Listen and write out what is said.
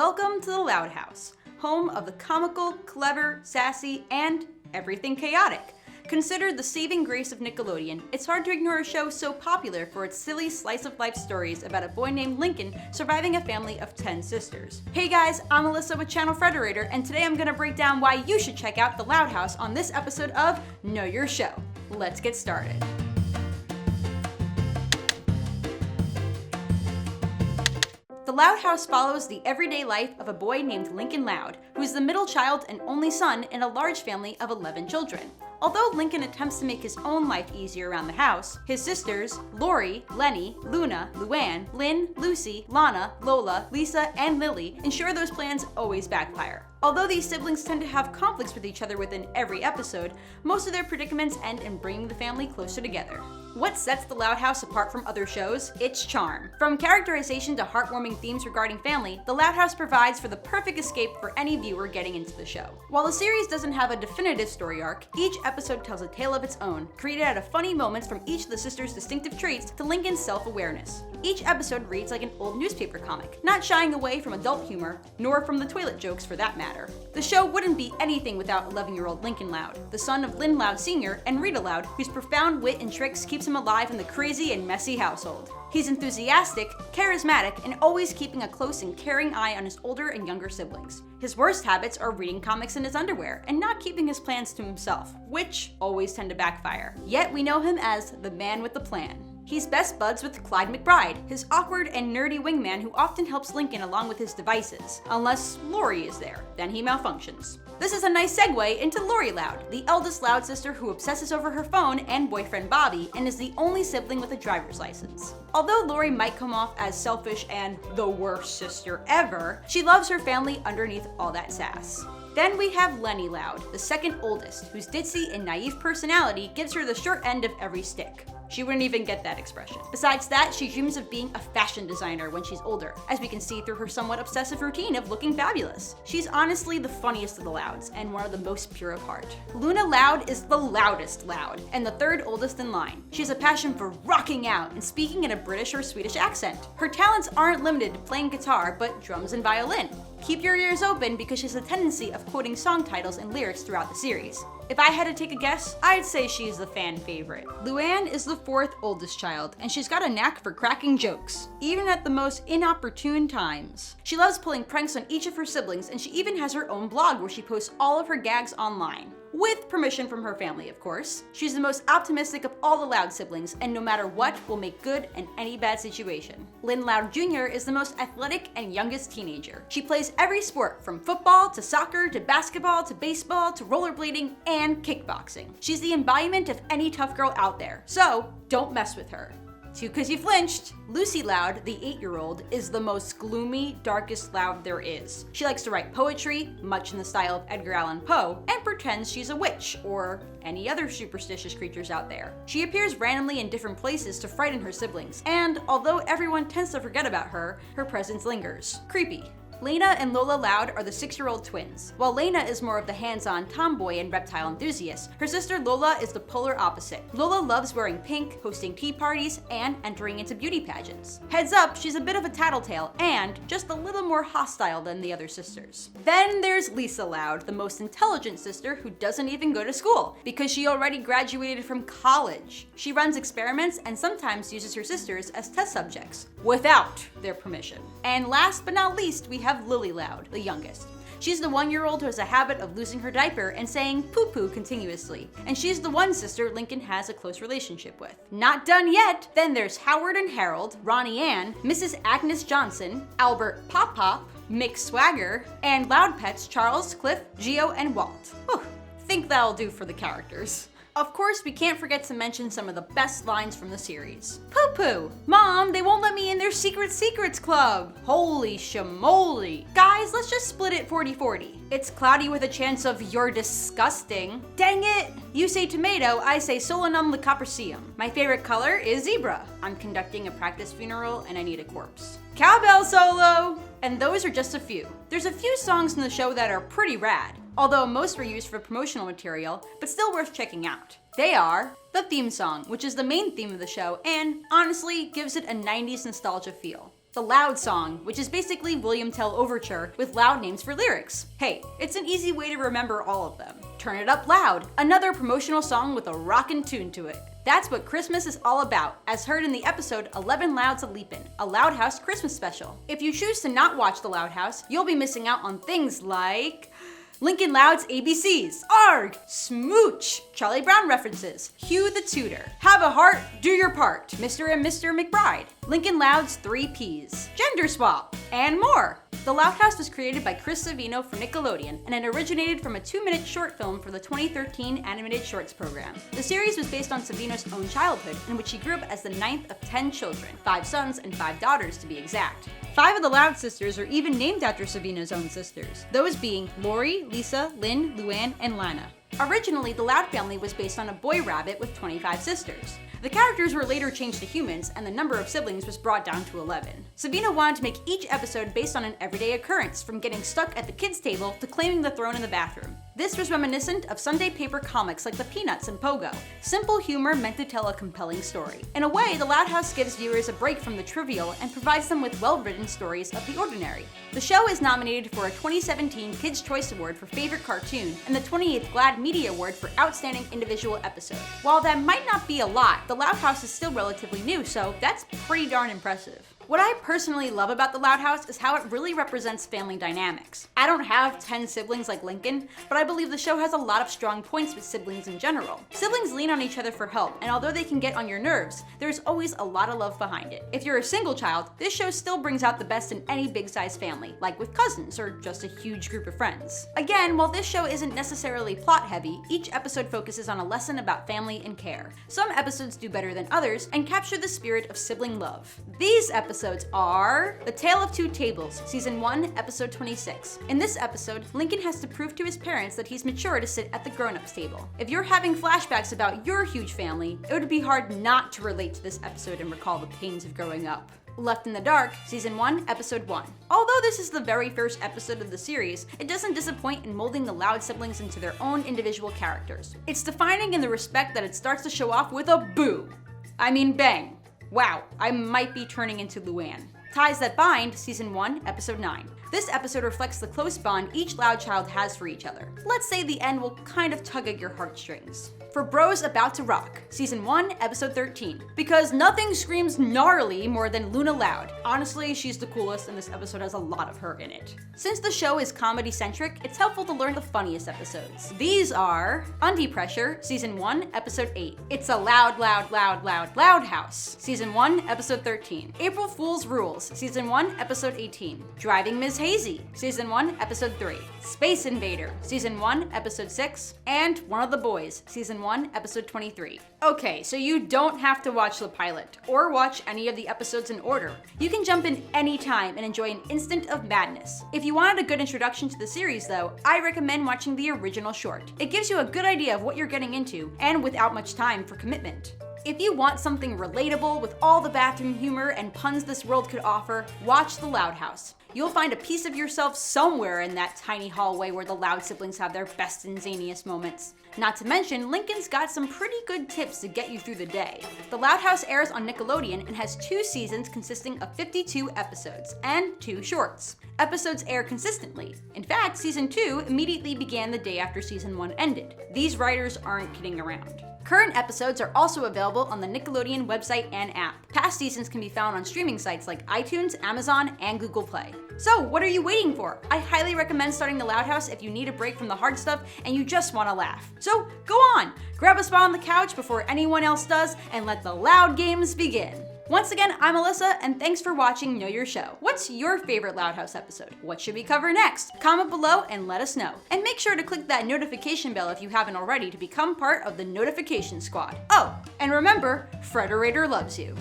Welcome to the Loud House, home of the comical, clever, sassy, and everything chaotic. Considered the saving grace of Nickelodeon, it's hard to ignore a show so popular for its silly slice-of-life stories about a boy named Lincoln surviving a family of 10 sisters. Hey guys, I'm Alyssa with ChannelFrederator, and today I'm gonna break down why you should check out the Loud House on this episode of Know Your Show. Let's get started. The Loud House follows the everyday life of a boy named Lincoln Loud, who is the middle child and only son in a large family of 11 children. Although Lincoln attempts to make his own life easier around the house, his sisters, Lori, Lenny, Luna, Luann, Lynn, Lucy, Lana, Lola, Lisa, and Lily, ensure those plans always backfire. Although these siblings tend to have conflicts with each other within every episode, most of their predicaments end in bringing the family closer together. What sets the Loud House apart from other shows? Its charm. From characterization to heartwarming themes regarding family, the Loud House provides for the perfect escape for any viewer getting into the show. While the series doesn't have a definitive story arc, each episode tells a tale of its own, created out of funny moments from each of the sisters' distinctive traits to Lincoln's self-awareness. Each episode reads like an old newspaper comic, not shying away from adult humor, nor from the toilet jokes for that matter. The show wouldn't be anything without 11-year-old Lincoln Loud, the son of Lynn Loud Sr. and Rita Loud, whose profound wit and tricks keeps him alive in the crazy and messy household. He's enthusiastic, charismatic, and always keeping a close and caring eye on his older and younger siblings. His worst habits are reading comics in his underwear and not keeping his plans to himself, which always tend to backfire. Yet we know him as the man with the plan. He's best buds with Clyde McBride, his awkward and nerdy wingman who often helps Lincoln along with his devices, unless Lori is there, then he malfunctions. This is a nice segue into Lori Loud, the eldest Loud sister who obsesses over her phone and boyfriend Bobby and is the only sibling with a driver's license. Although Lori might come off as selfish and the worst sister ever, she loves her family underneath all that sass. Then we have Lenny Loud, the second oldest, whose ditzy and naive personality gives her the short end of every stick. She wouldn't even get that expression. Besides that, she dreams of being a fashion designer when she's older, as we can see through her somewhat obsessive routine of looking fabulous. She's honestly the funniest of the Louds, and one of the most pure of heart. Luna Loud is the loudest Loud, and the third oldest in line. She has a passion for rocking out and speaking in a British or Swedish accent. Her talents aren't limited to playing guitar, but drums and violin. Keep your ears open because she has a tendency of quoting song titles and lyrics throughout the series. If I had to take a guess, I'd say she's the fan favorite. Luann is the fourth oldest child, and she's got a knack for cracking jokes, even at the most inopportune times. She loves pulling pranks on each of her siblings, and she even has her own blog where she posts all of her gags online. With permission from her family, of course. She's the most optimistic of all the Loud siblings, and no matter what, will make good in any bad situation. Lynn Loud Jr. is the most athletic and youngest teenager. She plays every sport, from football to soccer to basketball to baseball to rollerblading and kickboxing. She's the embodiment of any tough girl out there, so don't mess with her. Too cause you flinched. Lucy Loud, the 8-year-old, is the most gloomy, darkest Loud there is. She likes to write poetry, much in the style of Edgar Allan Poe, and pretends she's a witch, or any other superstitious creatures out there. She appears randomly in different places to frighten her siblings, and although everyone tends to forget about her, her presence lingers. Creepy. Lena and Lola Loud are the 6-year-old twins. While Lena is more of the hands-on tomboy and reptile enthusiast, her sister Lola is the polar opposite. Lola loves wearing pink, hosting tea parties, and entering into beauty pageants. Heads up, she's a bit of a tattletale and just a little more hostile than the other sisters. Then there's Lisa Loud, the most intelligent sister who doesn't even go to school because she already graduated from college. She runs experiments and sometimes uses her sisters as test subjects without their permission. And last but not least, we have Lily Loud, the youngest. She's the 1-year-old who has a habit of losing her diaper and saying poo-poo continuously. And she's the one sister Lincoln has a close relationship with. Not done yet! Then there's Howard and Harold, Ronnie Ann, Mrs. Agnes Johnsén, Albert Pop Pop, Mick Swagger, and Loud pets Charles, Cliff, Geo, and Walt. Whew, think that'll do for the characters. Of course, we can't forget to mention some of the best lines from the series. Poo-poo! Mom, they won't let me in their secret secrets club! Holy shamoly! Guys, let's just split it 40-40. It's cloudy with a chance of you're disgusting. Dang it! You say tomato, I say solanum licoperseum. My favorite color is zebra. I'm conducting a practice funeral and I need a corpse. Cowbell solo! And those are just a few. There's a few songs in the show that are pretty rad, although most were used for promotional material, but still worth checking out. They are the theme song, which is the main theme of the show and honestly gives it a 90s nostalgia feel. The Loud song, which is basically William Tell Overture with loud names for lyrics. Hey, it's an easy way to remember all of them. Turn It Up Loud, another promotional song with a rockin' tune to it. That's what Christmas is all about, as heard in the episode 11 Louds a Leapin', a Loud House Christmas special. If you choose to not watch The Loud House, you'll be missing out on things like Lincoln Loud's ABCs, ARG, Smooch, Charlie Brown references, Hugh the Tutor, Have a Heart, Do Your Part, Mr. and Mr. McBride, Lincoln Loud's 3 Ps, Gender Swap, and more. The Loud House was created by Chris Savino for Nickelodeon, and it originated from a 2-minute short film for the 2013 Animated Shorts program. The series was based on Savino's own childhood, in which he grew up as the 9th of 10 children, 5 sons and 5 daughters to be exact. 5 of the Loud sisters are even named after Savino's own sisters, those being Lori, Lisa, Lynn, Luann, and Lana. Originally, the Loud family was based on a boy rabbit with 25 sisters. The characters were later changed to humans, and the number of siblings was brought down to 11. Savino wanted to make each episode based on an everyday occurrence, from getting stuck at the kids' table to claiming the throne in the bathroom. This was reminiscent of Sunday paper comics like the Peanuts and Pogo. Simple humor meant to tell a compelling story. In a way, The Loud House gives viewers a break from the trivial and provides them with well-written stories of the ordinary. The show is nominated for a 2017 Kids' Choice Award for Favorite Cartoon and the 28th GLAAD Media Award for Outstanding Individual Episode. While that might not be a lot, The Loud House is still relatively new, so that's pretty darn impressive. What I personally love about The Loud House is how it really represents family dynamics. I don't have 10 siblings like Lincoln, but I believe the show has a lot of strong points with siblings in general. Siblings lean on each other for help, and although they can get on your nerves, there's always a lot of love behind it. If you're a single child, this show still brings out the best in any big-sized family, like with cousins or just a huge group of friends. Again, while this show isn't necessarily plot-heavy, each episode focuses on a lesson about family and care. Some episodes do better than others and capture the spirit of sibling love. These episodes are The Tale of Two Tables, Season 1, Episode 26. In this episode, Lincoln has to prove to his parents that he's mature to sit at the grown-ups table. If you're having flashbacks about your huge family, it would be hard not to relate to this episode and recall the pains of growing up. Left in the Dark, Season 1, Episode 1. Although this is the very first episode of the series, it doesn't disappoint in molding the Loud siblings into their own individual characters. It's defining in the respect that it starts to show off with a boo. I mean bang. Wow, I might be turning into Luann. Ties That Bind, Season 1, Episode 9. This episode reflects the close bond each Loud child has for each other. Let's say the end will kind of tug at your heartstrings. For Bros About to Rock, Season 1, Episode 13. Because nothing screams gnarly more than Luna Loud. Honestly, she's the coolest, and this episode has a lot of her in it. Since the show is comedy-centric, it's helpful to learn the funniest episodes. These are Undie Pressure, Season 1, Episode 8. It's a Loud House, Season 1, Episode 13. April Fool's Rules, Season 1, Episode 18. Driving Ms. Hazy, Season 1, Episode 3. Space Invader, Season 1, Episode 6. And One of the Boys, Season 1, Episode 23. Okay, so you don't have to watch the pilot, or watch any of the episodes in order. You can jump in anytime and enjoy an instant of madness. If you wanted a good introduction to the series though, I recommend watching the original short. It gives you a good idea of what you're getting into, and without much time for commitment. If you want something relatable with all the bathroom humor and puns this world could offer, watch The Loud House. You'll find a piece of yourself somewhere in that tiny hallway where the Loud siblings have their best and zaniest moments. Not to mention, Lincoln's got some pretty good tips to get you through the day. The Loud House airs on Nickelodeon and has 2 seasons consisting of 52 episodes and 2 shorts. Episodes air consistently. In fact, Season 2 immediately began the day after Season 1 ended. These writers aren't kidding around. Current episodes are also available on the Nickelodeon website and app. Past seasons can be found on streaming sites like iTunes, Amazon, and Google Play. So what are you waiting for? I highly recommend starting The Loud House if you need a break from the hard stuff and you just want to laugh. So go on, grab a spot on the couch before anyone else does, and let the Loud games begin. Once again, I'm Alyssa, and thanks for watching Know Your Show. What's your favorite Loud House episode? What should we cover next? Comment below and let us know. And make sure to click that notification bell if you haven't already to become part of the notification squad. Oh, and remember, Frederator loves you.